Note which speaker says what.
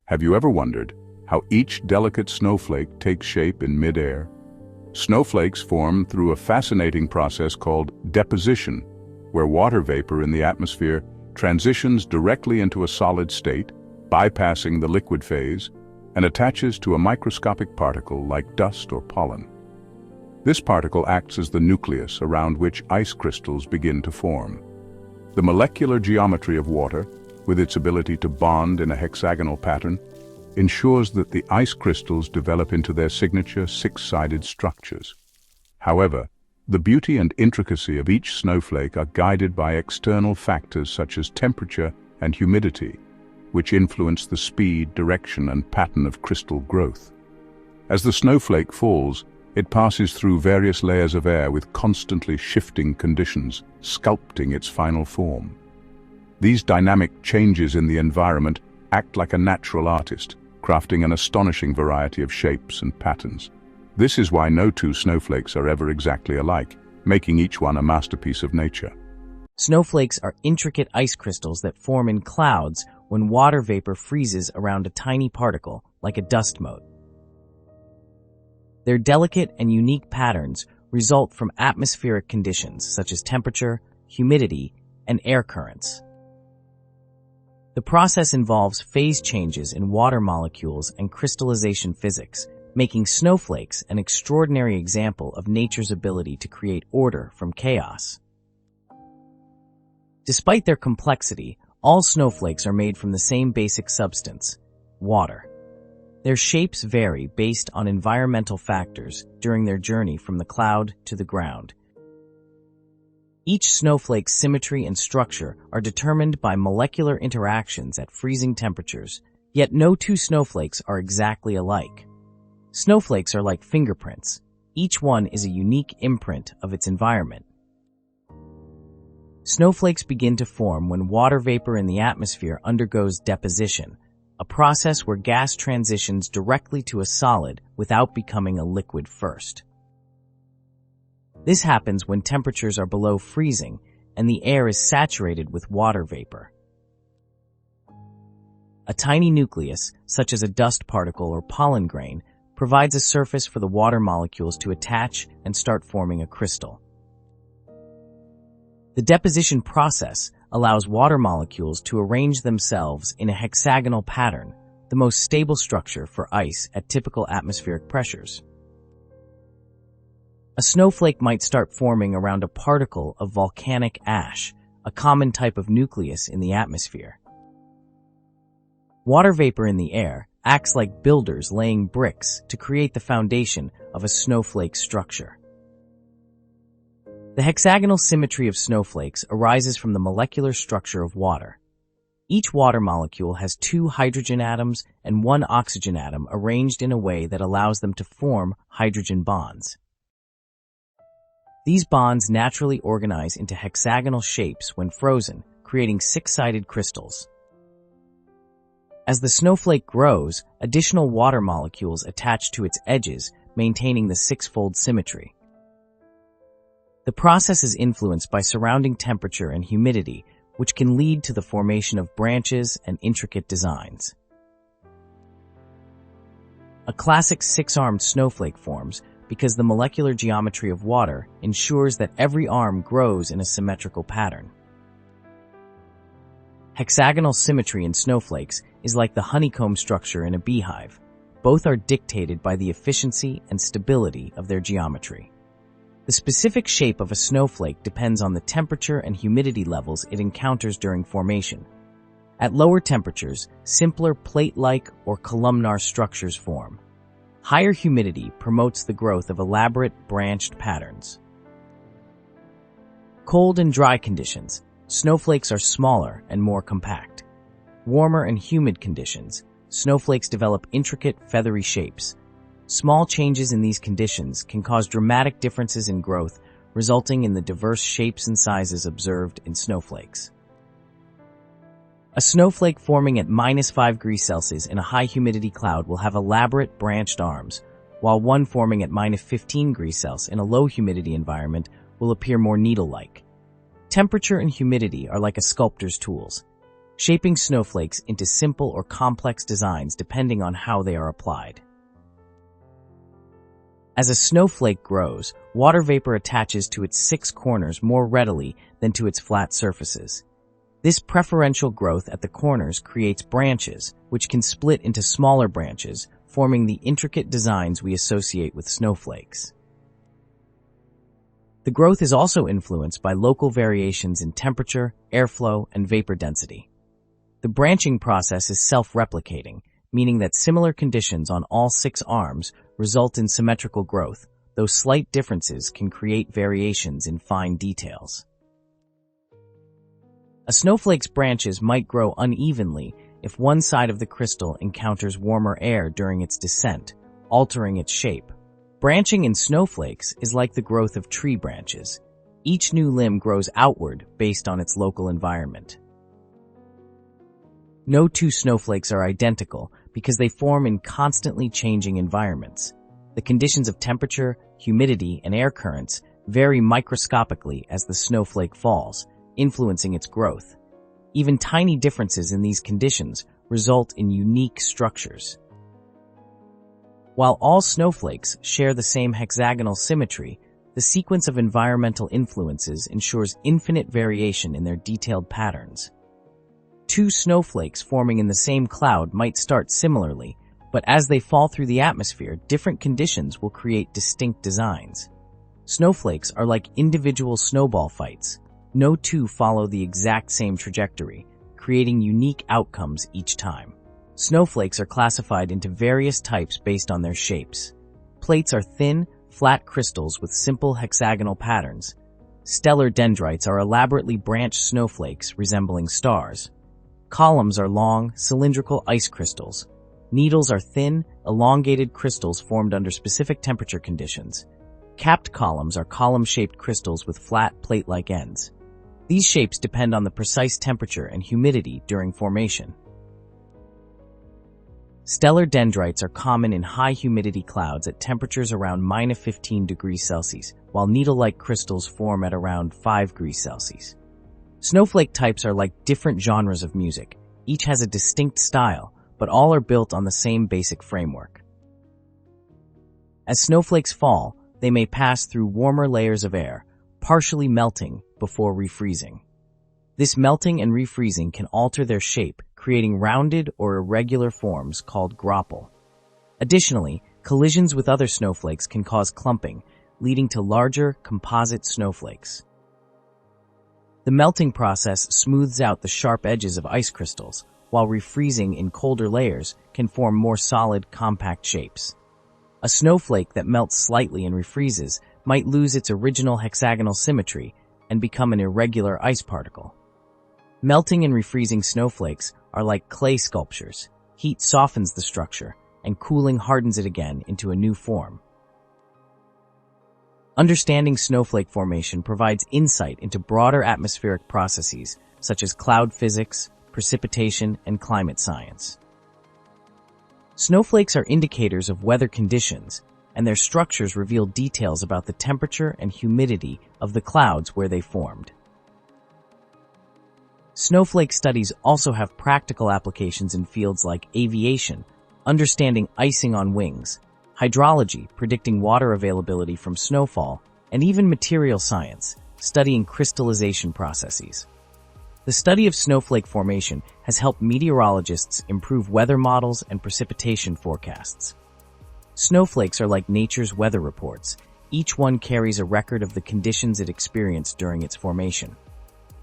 Speaker 1: Have you ever wondered how each delicate snowflake takes shape in mid-air? Snowflakes form through a fascinating process called deposition, where water vapor in the atmosphere transitions directly into a solid state, bypassing the liquid phase, and attaches to a microscopic particle like dust or pollen. This particle acts as the nucleus around which ice crystals begin to form. The molecular geometry of water, with its ability to bond in a hexagonal pattern, ensures that the ice crystals develop into their signature six-sided structures. However, the beauty and intricacy of each snowflake are guided by external factors such as temperature and humidity, which influence the speed, direction, and pattern of crystal growth. As the snowflake falls, it passes through various layers of air with constantly shifting conditions, sculpting its final form. These dynamic changes in the environment act like a natural artist, crafting an astonishing variety of shapes and patterns. This is why no two snowflakes are ever exactly alike, making each one a masterpiece of nature.
Speaker 2: Snowflakes are intricate ice crystals that form in clouds when water vapor freezes around a tiny particle, like a dust mote. Their delicate and unique patterns result from atmospheric conditions such as temperature, humidity, and air currents. The process involves phase changes in water molecules and crystallization physics, making snowflakes an extraordinary example of nature's ability to create order from chaos. Despite their complexity, all snowflakes are made from the same basic substance, water. Their shapes vary based on environmental factors during their journey from the cloud to the ground. Each snowflake's symmetry and structure are determined by molecular interactions at freezing temperatures, yet no two snowflakes are exactly alike. Snowflakes are like fingerprints. Each one is a unique imprint of its environment. Snowflakes begin to form when water vapor in the atmosphere undergoes deposition, a process where gas transitions directly to a solid without becoming a liquid first. This happens when temperatures are below freezing and the air is saturated with water vapor. A tiny nucleus, such as a dust particle or pollen grain, provides a surface for the water molecules to attach and start forming a crystal. The deposition process allows water molecules to arrange themselves in a hexagonal pattern, the most stable structure for ice at typical atmospheric pressures. A snowflake might start forming around a particle of volcanic ash, a common type of nucleus in the atmosphere. Water vapor in the air acts like builders laying bricks to create the foundation of a snowflake structure. The hexagonal symmetry of snowflakes arises from the molecular structure of water. Each water molecule has 2 hydrogen atoms and 1 oxygen atom arranged in a way that allows them to form hydrogen bonds. These bonds naturally organize into hexagonal shapes when frozen, creating 6-sided crystals. As the snowflake grows, additional water molecules attach to its edges, maintaining the 6-fold symmetry. The process is influenced by surrounding temperature and humidity, which can lead to the formation of branches and intricate designs. A classic 6-armed snowflake forms because the molecular geometry of water ensures that every arm grows in a symmetrical pattern. Hexagonal symmetry in snowflakes is like the honeycomb structure in a beehive. Both are dictated by the efficiency and stability of their geometry. The specific shape of a snowflake depends on the temperature and humidity levels it encounters during formation. At lower temperatures, simpler plate-like or columnar structures form. Higher humidity promotes the growth of elaborate, branched patterns. Cold and dry conditions. Snowflakes are smaller and more compact. Warmer and humid conditions. Snowflakes develop intricate, feathery shapes. Small changes in these conditions can cause dramatic differences in growth, resulting in the diverse shapes and sizes observed in snowflakes. A snowflake forming at -5°C in a high humidity cloud will have elaborate branched arms, while one forming at -15°C in a low humidity environment will appear more needle-like. Temperature and humidity are like a sculptor's tools. shaping snowflakes into simple or complex designs depending on how they are applied. As a snowflake grows, water vapor attaches to its 6 corners more readily than to its flat surfaces. This preferential growth at the corners creates branches, which can split into smaller branches, forming the intricate designs we associate with snowflakes. The growth is also influenced by local variations in temperature, airflow, and vapor density. The branching process is self-replicating, meaning that similar conditions on all 6 arms result in symmetrical growth, though slight differences can create variations in fine details. A snowflake's branches might grow unevenly if one side of the crystal encounters warmer air during its descent, altering its shape. Branching in snowflakes is like the growth of tree branches. Each new limb grows outward based on its local environment. No 2 snowflakes are identical because they form in constantly changing environments. The conditions of temperature, humidity, and air currents vary microscopically as the snowflake falls, influencing its growth. Even tiny differences in these conditions result in unique structures. While all snowflakes share the same hexagonal symmetry, the sequence of environmental influences ensures infinite variation in their detailed patterns. 2 snowflakes forming in the same cloud might start similarly, but as they fall through the atmosphere, different conditions will create distinct designs. Snowflakes are like individual snowball fights. No 2 follow the exact same trajectory, creating unique outcomes each time. Snowflakes are classified into various types based on their shapes. Plates are thin, flat crystals with simple hexagonal patterns. Stellar dendrites are elaborately branched snowflakes resembling stars. Columns are long, cylindrical ice crystals. Needles are thin, elongated crystals formed under specific temperature conditions. Capped columns are column-shaped crystals with flat, plate-like ends. These shapes depend on the precise temperature and humidity during formation. Stellar dendrites are common in high-humidity clouds at temperatures around -15 degrees Celsius, while needle-like crystals form at around 5 degrees Celsius. Snowflake types are like different genres of music. Each has a distinct style, but all are built on the same basic framework. As snowflakes fall, they may pass through warmer layers of air, partially melting before refreezing. This melting and refreezing can alter their shape, creating rounded or irregular forms called graupel. Additionally, collisions with other snowflakes can cause clumping, leading to larger, composite snowflakes. The melting process smooths out the sharp edges of ice crystals, while refreezing in colder layers can form more solid, compact shapes. A snowflake that melts slightly and refreezes might lose its original hexagonal symmetry and become an irregular ice particle. Melting and refreezing snowflakes are like clay sculptures. Heat softens the structure, and cooling hardens it again into a new form. Understanding snowflake formation provides insight into broader atmospheric processes such as cloud physics, precipitation, and climate science. Snowflakes are indicators of weather conditions, and their structures reveal details about the temperature and humidity of the clouds where they formed. Snowflake studies also have practical applications in fields like aviation, understanding icing on wings, hydrology, predicting water availability from snowfall, and even material science, studying crystallization processes. The study of snowflake formation has helped meteorologists improve weather models and precipitation forecasts. Snowflakes are like nature's weather reports. Each one carries a record of the conditions it experienced during its formation.